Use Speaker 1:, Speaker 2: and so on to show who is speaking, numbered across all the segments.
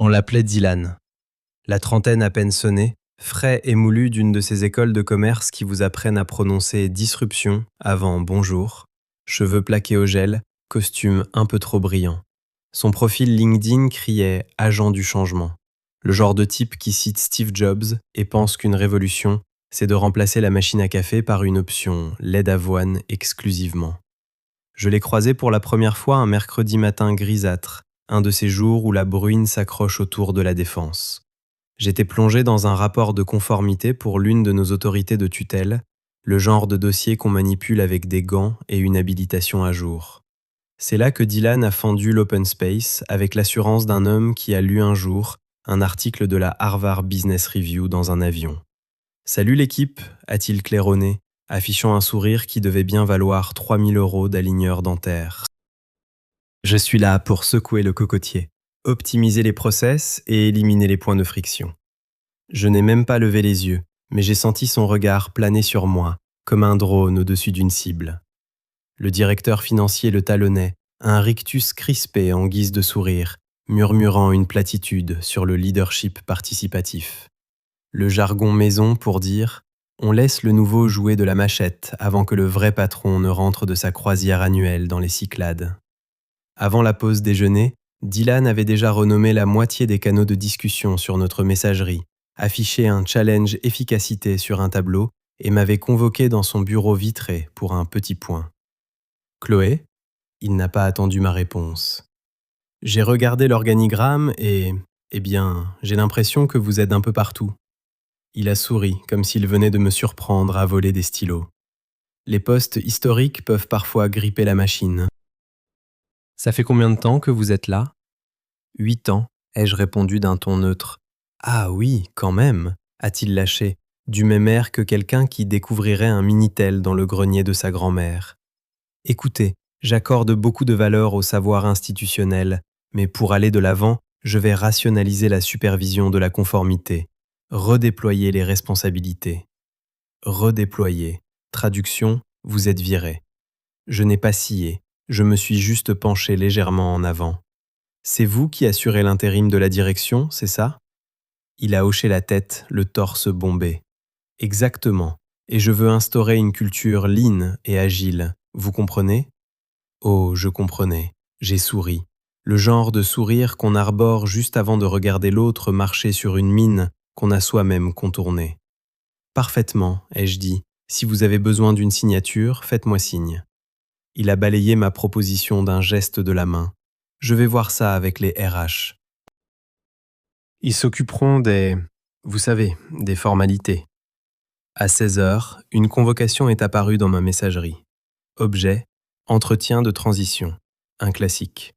Speaker 1: On l'appelait Dylan. La trentaine à peine sonnée, frais et moulu d'une de ces écoles de commerce qui vous apprennent à prononcer disruption avant bonjour, cheveux plaqués au gel, costume un peu trop brillant. Son profil LinkedIn criait « agent du changement ». Le genre de type qui cite Steve Jobs et pense qu'une révolution, c'est de remplacer la machine à café par une option lait d'avoine exclusivement. Je l'ai croisé pour la première fois un mercredi matin grisâtre, un de ces jours où la bruine s'accroche autour de la défense. J'étais plongé dans un rapport de conformité pour l'une de nos autorités de tutelle, le genre de dossier qu'on manipule avec des gants et une habilitation à jour. C'est là que Dylan a fendu l'open space avec l'assurance d'un homme qui a lu un jour un article de la Harvard Business Review dans un avion. « Salut l'équipe », a-t-il claironné, affichant un sourire qui devait bien valoir 3 000 € d'aligneur dentaire. Je suis là pour secouer le cocotier, optimiser les process et éliminer les points de friction. Je n'ai même pas levé les yeux, mais j'ai senti son regard planer sur moi, comme un drone au-dessus d'une cible. Le directeur financier le talonnait, un rictus crispé en guise de sourire, murmurant une platitude sur le leadership participatif. Le jargon maison pour dire « on laisse le nouveau jouer de la machette avant que le vrai patron ne rentre de sa croisière annuelle dans les Cyclades ». Avant la pause déjeuner, Dylan avait déjà renommé la moitié des canaux de discussion sur notre messagerie, affiché un challenge efficacité sur un tableau et m'avait convoqué dans son bureau vitré pour un petit point. « Chloé ?» Il n'a pas attendu ma réponse. « J'ai regardé l'organigramme et, j'ai l'impression que vous êtes un peu partout. » Il a souri, comme s'il venait de me surprendre à voler des stylos. Les postes historiques peuvent parfois gripper la machine. « Ça fait combien de temps que vous êtes là ?»« 8 ans, ai-je répondu d'un ton neutre. « Ah oui, quand même, a-t-il lâché, du même air que quelqu'un qui découvrirait un Minitel dans le grenier de sa grand-mère. « Écoutez, j'accorde beaucoup de valeur au savoir institutionnel, mais pour aller de l'avant, je vais rationaliser la supervision de la conformité. Redéployer les responsabilités. » Redéployer. Traduction, vous êtes viré. Je n'ai pas scié, je me suis juste penché légèrement en avant. C'est vous qui assurez l'intérim de la direction, c'est ça ? Il a hoché la tête, le torse bombé. Exactement, et je veux instaurer une culture lean et agile, vous comprenez ? Oh, je comprenais, j'ai souri. Le genre de sourire qu'on arbore juste avant de regarder l'autre marcher sur une mine qu'on a soi-même contournée. Parfaitement, ai-je dit, si vous avez besoin d'une signature, faites-moi signe. Il a balayé ma proposition d'un geste de la main. Je vais voir ça avec les RH. Ils s'occuperont vous savez, des formalités. À 16h, une convocation est apparue dans ma messagerie. Objet, entretien de transition, un classique.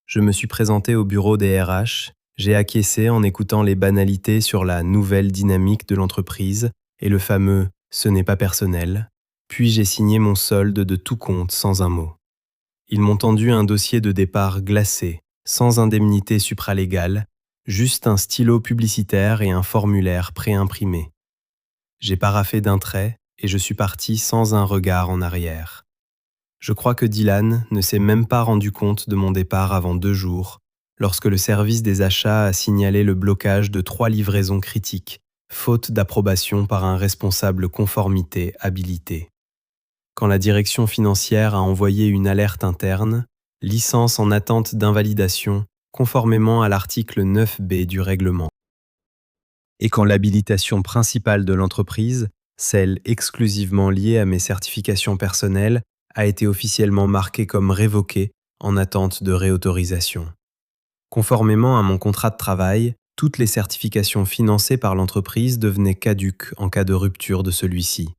Speaker 1: Je me suis présenté au bureau des RH, j'ai acquiescé en écoutant les banalités sur la nouvelle dynamique de l'entreprise et le fameux « ce n'est pas personnel », puis j'ai signé mon solde de tout compte sans un mot. Ils m'ont tendu un dossier de départ glacé, sans indemnité supralégale, juste un stylo publicitaire et un formulaire préimprimé. J'ai paraphé d'un trait et je suis parti sans un regard en arrière. Je crois que Dylan ne s'est même pas rendu compte de mon départ avant 2 jours, lorsque le service des achats a signalé le blocage de 3 livraisons critiques, faute d'approbation par un responsable conformité habilité. Quand la direction financière a envoyé une alerte interne, licence en attente d'invalidation, conformément à l'article 9B du règlement. Et quand l'habilitation principale de l'entreprise, celle exclusivement liée à mes certifications personnelles, a été officiellement marquée comme révoquée en attente de réautorisation. Conformément à mon contrat de travail, toutes les certifications financées par l'entreprise devenaient caduques en cas de rupture de celui-ci.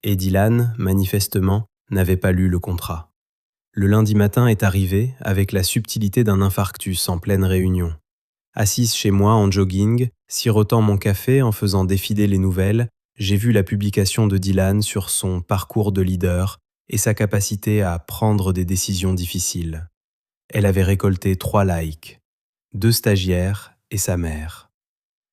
Speaker 1: Et Dylan, manifestement, n'avait pas lu le contrat. Le lundi matin est arrivé avec la subtilité d'un infarctus en pleine réunion. Assise chez moi en jogging, sirotant mon café en faisant défiler les nouvelles, j'ai vu la publication de Dylan sur son parcours de leader et sa capacité à prendre des décisions difficiles. Elle avait récolté 3 likes, 2 stagiaires et sa mère.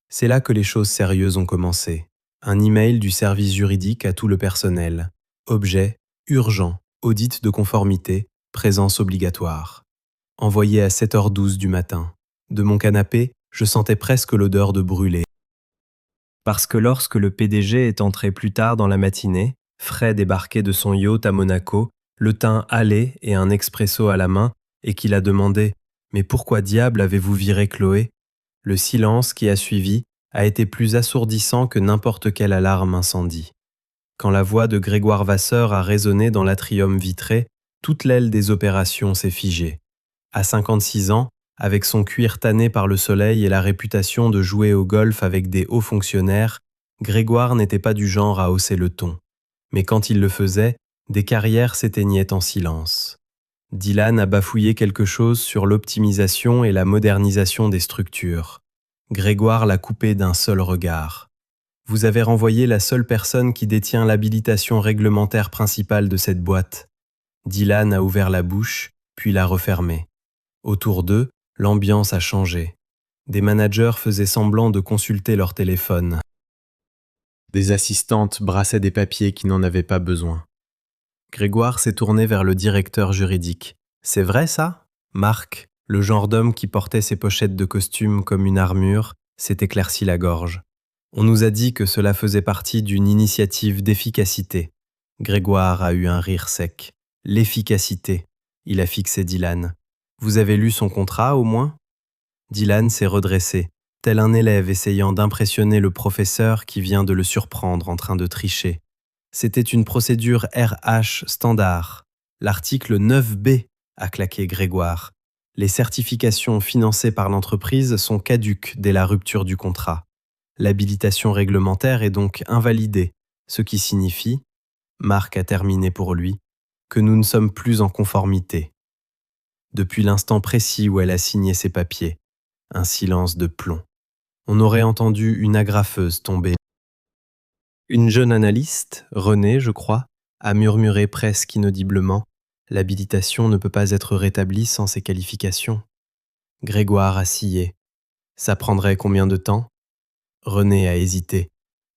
Speaker 1: C'est là que les choses sérieuses ont commencé. Un email du service juridique à tout le personnel. Objet, urgent, audit de conformité, présence obligatoire. Envoyé à 7h12 du matin. De mon canapé, Je sentais presque l'odeur de brûlé. Parce que lorsque le PDG est entré plus tard dans la matinée, frais débarqué de son yacht à Monaco, le teint hâlé et un expresso à la main, et qu'il a demandé « Mais pourquoi diable avez-vous viré Chloé ?» Le silence qui a suivi a été plus assourdissant que n'importe quelle alarme incendie. Quand la voix de Grégoire Vasseur a résonné dans l'atrium vitré, toute l'aile des opérations s'est figée. À 56 ans, avec son cuir tanné par le soleil et la réputation de jouer au golf avec des hauts fonctionnaires, Grégoire n'était pas du genre à hausser le ton. Mais quand il le faisait, des carrières s'éteignaient en silence. Dylan a bafouillé quelque chose sur l'optimisation et la modernisation des structures. Grégoire l'a coupé d'un seul regard. Vous avez renvoyé la seule personne qui détient l'habilitation réglementaire principale de cette boîte. Dylan a ouvert la bouche, puis l'a refermée. Autour d'eux, l'ambiance a changé. Des managers faisaient semblant de consulter leur téléphone. Des assistantes brassaient des papiers qui n'en avaient pas besoin. Grégoire s'est tourné vers le directeur juridique. « C'est vrai ça ?» Marc, le genre d'homme qui portait ses pochettes de costume comme une armure, s'est éclairci la gorge. On nous a dit que cela faisait partie d'une initiative d'efficacité. Grégoire a eu un rire sec. « L'efficacité !» Il a fixé Dylan. « Vous avez lu son contrat, au moins ?» Dylan s'est redressé, tel un élève essayant d'impressionner le professeur qui vient de le surprendre en train de tricher. C'était une procédure RH standard. L'article 9B, a claqué Grégoire. Les certifications financées par l'entreprise sont caduques dès la rupture du contrat. L'habilitation réglementaire est donc invalidée, ce qui signifie, Marc a terminé pour lui, que nous ne sommes plus en conformité. Depuis l'instant précis où elle a signé ses papiers, un silence de plomb. On aurait entendu une agrafeuse tomber. Une jeune analyste, Renée, je crois, a murmuré presque inaudiblement « L'habilitation ne peut pas être rétablie sans ces qualifications. » Grégoire a scié. « Ça prendrait combien de temps ?» Renée a hésité.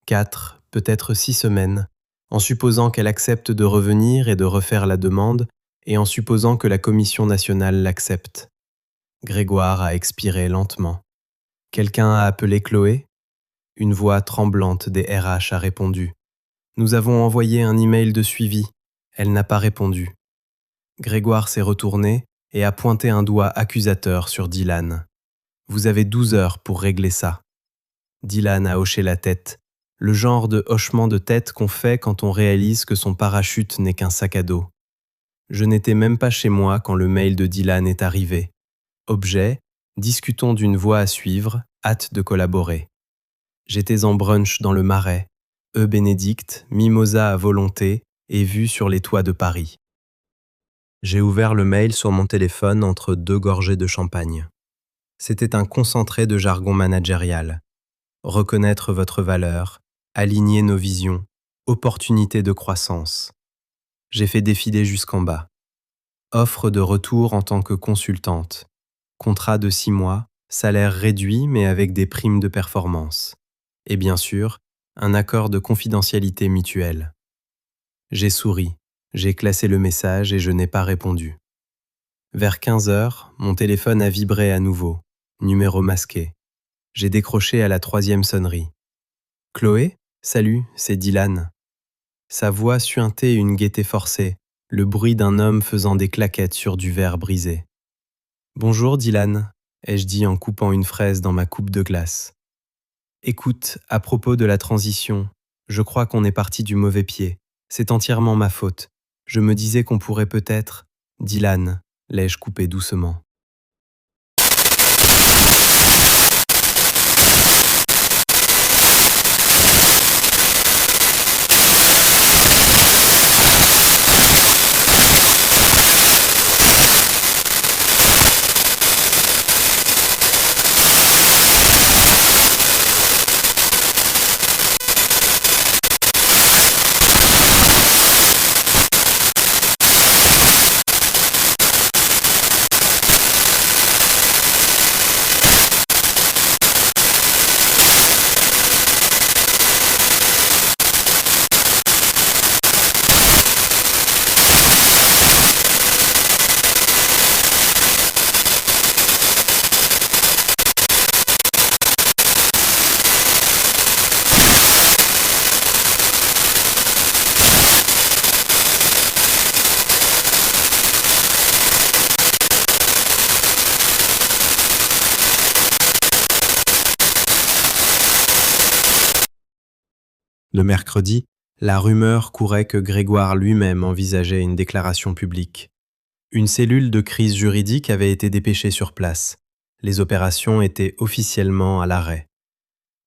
Speaker 1: 4, peut-être 6 semaines, en supposant qu'elle accepte de revenir et de refaire la demande, et en supposant que la Commission nationale l'accepte. Grégoire a expiré lentement. Quelqu'un a appelé Chloé ? Une voix tremblante des RH a répondu. Nous avons envoyé un email de suivi. Elle n'a pas répondu. Grégoire s'est retourné et a pointé un doigt accusateur sur Dylan. Vous avez 12 heures pour régler ça. Dylan a hoché la tête, le genre de hochement de tête qu'on fait quand on réalise que son parachute n'est qu'un sac à dos. Je n'étais même pas chez moi quand le mail de Dylan est arrivé. Objet, discutons d'une voie à suivre, hâte de collaborer. J'étais en brunch dans le Marais, Bénédicte, mimosa à volonté et vue sur les toits de Paris. J'ai ouvert le mail sur mon téléphone entre 2 gorgées de champagne. C'était un concentré de jargon managérial. Reconnaître votre valeur, aligner nos visions, opportunité de croissance. J'ai fait défiler jusqu'en bas. Offre de retour en tant que consultante. Contrat de 6 mois, salaire réduit mais avec des primes de performance. Et bien sûr, un accord de confidentialité mutuelle. J'ai souri, j'ai classé le message et je n'ai pas répondu. Vers 15 heures, mon téléphone a vibré à nouveau, numéro masqué. J'ai décroché à la 3e sonnerie. « Chloé ? Salut, c'est Dylan. » Sa voix suintait une gaieté forcée, le bruit d'un homme faisant des claquettes sur du verre brisé. « Bonjour Dylan » ai-je dit en coupant une fraise dans ma coupe de glace. Écoute, à propos de la transition, je crois qu'on est parti du mauvais pied. C'est entièrement ma faute. Je me disais qu'on pourrait peut-être... Dylan, l'ai-je coupé doucement. Le mercredi, la rumeur courait que Grégoire lui-même envisageait une déclaration publique. Une cellule de crise juridique avait été dépêchée sur place. Les opérations étaient officiellement à l'arrêt.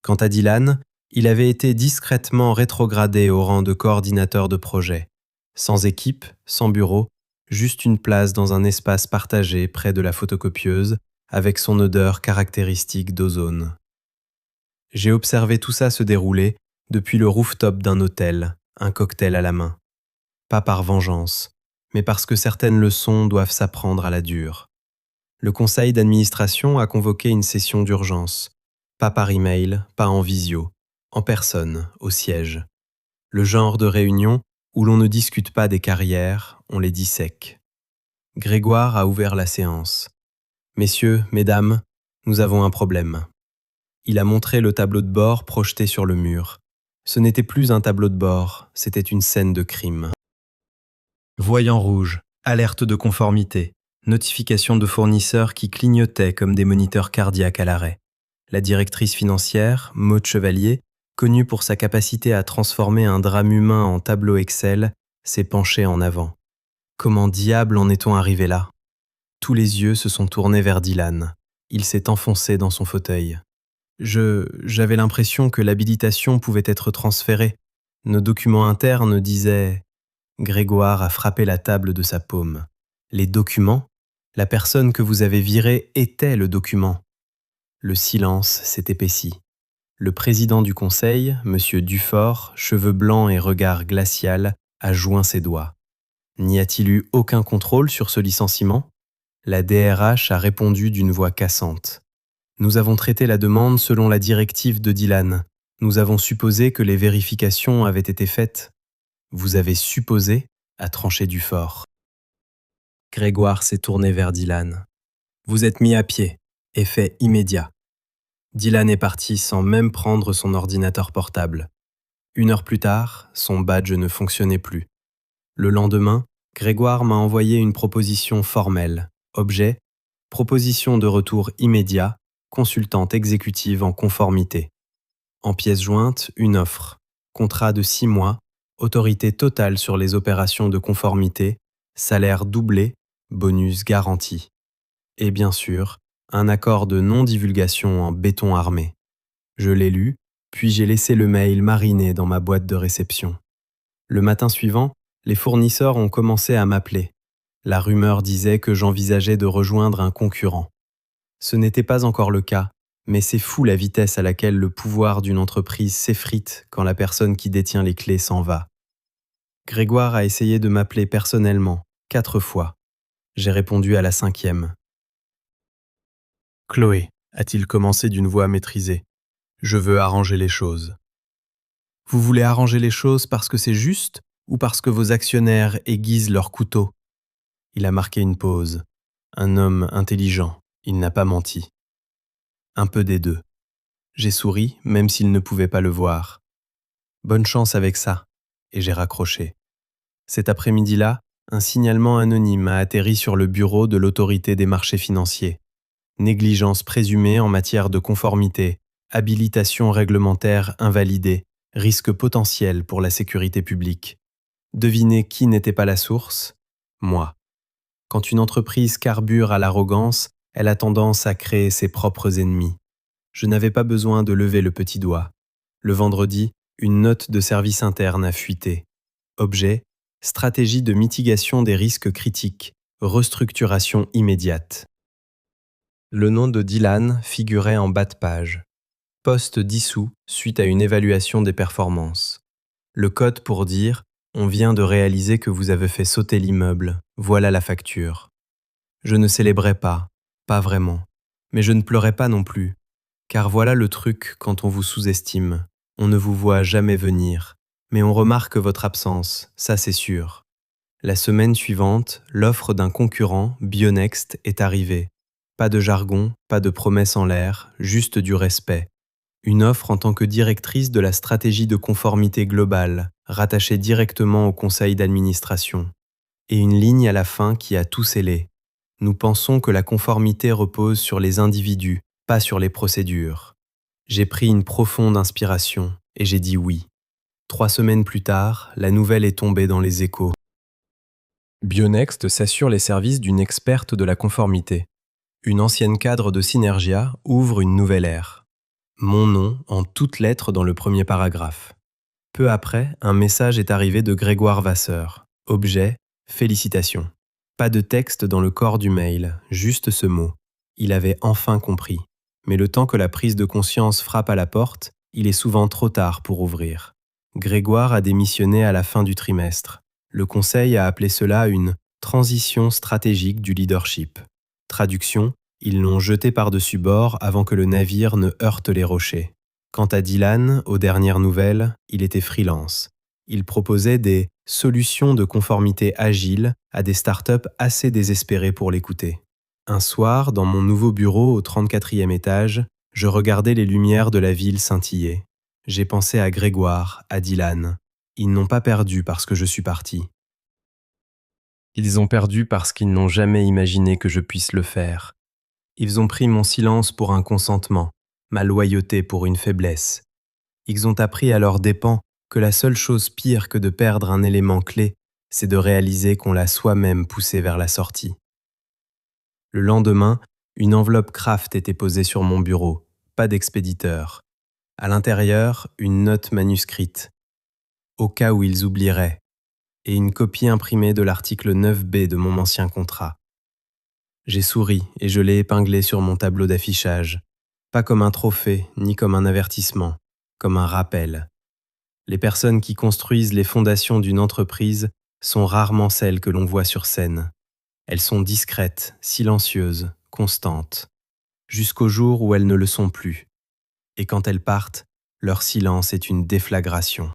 Speaker 1: Quant à Dylan, il avait été discrètement rétrogradé au rang de coordinateur de projet. Sans équipe, sans bureau, juste une place dans un espace partagé près de la photocopieuse, avec son odeur caractéristique d'ozone. J'ai observé tout ça se dérouler depuis le rooftop d'un hôtel, un cocktail à la main. Pas par vengeance, mais parce que certaines leçons doivent s'apprendre à la dure. Le conseil d'administration a convoqué une session d'urgence. Pas par email, pas en visio, en personne, au siège. Le genre de réunion où l'on ne discute pas des carrières, on les dissèque. Grégoire a ouvert la séance. Messieurs, mesdames, nous avons un problème. Il a montré le tableau de bord projeté sur le mur. Ce n'était plus un tableau de bord, c'était une scène de crime. Voyant rouge, alerte de conformité, notification de fournisseurs qui clignotaient comme des moniteurs cardiaques à l'arrêt. La directrice financière, Maude Chevalier, connue pour sa capacité à transformer un drame humain en tableau Excel, s'est penchée en avant. Comment diable en est-on arrivé là ? Tous les yeux se sont tournés vers Dylan. Il s'est enfoncé dans son fauteuil. J'avais l'impression que l'habilitation pouvait être transférée. Nos documents internes disaient... Grégoire a frappé la table de sa paume. Les documents ? La personne que vous avez virée était le document. Le silence s'est épaissi. Le président du conseil, M. Dufort, cheveux blancs et regard glacial, a joint ses doigts. N'y a-t-il eu aucun contrôle sur ce licenciement ? La DRH a répondu d'une voix cassante. Nous avons traité la demande selon la directive de Dylan. Nous avons supposé que les vérifications avaient été faites. Vous avez supposé, a tranché Dufort. Grégoire s'est tourné vers Dylan. Vous êtes mis à pied. Effet immédiat. Dylan est parti sans même prendre son ordinateur portable. 1 heure plus tard, son badge ne fonctionnait plus. Le lendemain, Grégoire m'a envoyé une proposition formelle. Objet, proposition de retour immédiat, consultante exécutive en conformité. En pièce jointe, une offre. Contrat de 6 mois, autorité totale sur les opérations de conformité, salaire doublé, bonus garanti. Et bien sûr, un accord de non-divulgation en béton armé. Je l'ai lu, puis j'ai laissé le mail mariner dans ma boîte de réception. Le matin suivant, les fournisseurs ont commencé à m'appeler. La rumeur disait que j'envisageais de rejoindre un concurrent. Ce n'était pas encore le cas, mais c'est fou la vitesse à laquelle le pouvoir d'une entreprise s'effrite quand la personne qui détient les clés s'en va. Grégoire a essayé de m'appeler personnellement, 4 fois. J'ai répondu à la 5e. Chloé, a-t-il commencé d'une voix maîtrisée. Je veux arranger les choses. Vous voulez arranger les choses parce que c'est juste ou parce que vos actionnaires aiguisent leur couteau ? Il a marqué une pause. Un homme intelligent, il n'a pas menti. Un peu des deux. J'ai souri, même s'il ne pouvait pas le voir. Bonne chance avec ça. Et j'ai raccroché. Cet après-midi-là, un signalement anonyme a atterri sur le bureau de l'autorité des marchés financiers. Négligence présumée en matière de conformité, habilitation réglementaire invalidée, risque potentiel pour la sécurité publique. Devinez qui n'était pas la source ? Moi. Quand une entreprise carbure à l'arrogance, elle a tendance à créer ses propres ennemis. Je n'avais pas besoin de lever le petit doigt. Le vendredi, une note de service interne a fuité. Objet, stratégie de mitigation des risques critiques, restructuration immédiate. Le nom de Dylan figurait en bas de page. Poste dissous suite à une évaluation des performances. Le code pour dire « On vient de réaliser que vous avez fait sauter l'immeuble, voilà la facture ». Je ne célébrais pas vraiment, mais je ne pleurais pas non plus. Car voilà le truc quand on vous sous-estime. On ne vous voit jamais venir, mais on remarque votre absence, ça c'est sûr. La semaine suivante, l'offre d'un concurrent, Bionext, est arrivée. Pas de jargon, pas de promesses en l'air, juste du respect. Une offre en tant que directrice de la stratégie de conformité globale, rattachée directement au conseil d'administration. Et une ligne à la fin qui a tout scellé. Nous pensons que la conformité repose sur les individus, pas sur les procédures. J'ai pris une profonde inspiration et j'ai dit oui. 3 semaines plus tard, la nouvelle est tombée dans les échos. Bionext s'assure les services d'une experte de la conformité. Une ancienne cadre de Synergia ouvre une nouvelle ère. Mon nom en toutes lettres dans le premier paragraphe. Peu après, un message est arrivé de Grégoire Vasseur. Objet, félicitations. Pas de texte dans le corps du mail, juste ce mot. Il avait enfin compris. Mais le temps que la prise de conscience frappe à la porte, il est souvent trop tard pour ouvrir. Grégoire a démissionné à la fin du trimestre. Le conseil a appelé cela une transition stratégique du leadership. Traduction, ils l'ont jeté par-dessus bord avant que le navire ne heurte les rochers. Quant à Dylan, aux dernières nouvelles, il était freelance. Il proposait des solutions de conformité agiles à des startups assez désespérées pour l'écouter. Un soir, dans mon nouveau bureau au 34e étage, je regardais les lumières de la ville scintiller. J'ai pensé à Grégoire, à Dylan. Ils n'ont pas perdu parce que je suis parti. Ils ont perdu parce qu'ils n'ont jamais imaginé que je puisse le faire. Ils ont pris mon silence pour un consentement, ma loyauté pour une faiblesse. Ils ont appris à leurs dépens que la seule chose pire que de perdre un élément clé, c'est de réaliser qu'on l'a soi-même poussé vers la sortie. Le lendemain, une enveloppe Kraft était posée sur mon bureau, pas d'expéditeur. À l'intérieur, une note manuscrite, au cas où ils oublieraient, et une copie imprimée de l'article 9B de mon ancien contrat. J'ai souri et je l'ai épinglé sur mon tableau d'affichage, pas comme un trophée ni comme un avertissement, comme un rappel. Les personnes qui construisent les fondations d'une entreprise sont rarement celles que l'on voit sur scène. Elles sont discrètes, silencieuses, constantes, jusqu'au jour où elles ne le sont plus. Et quand elles partent, leur silence est une déflagration.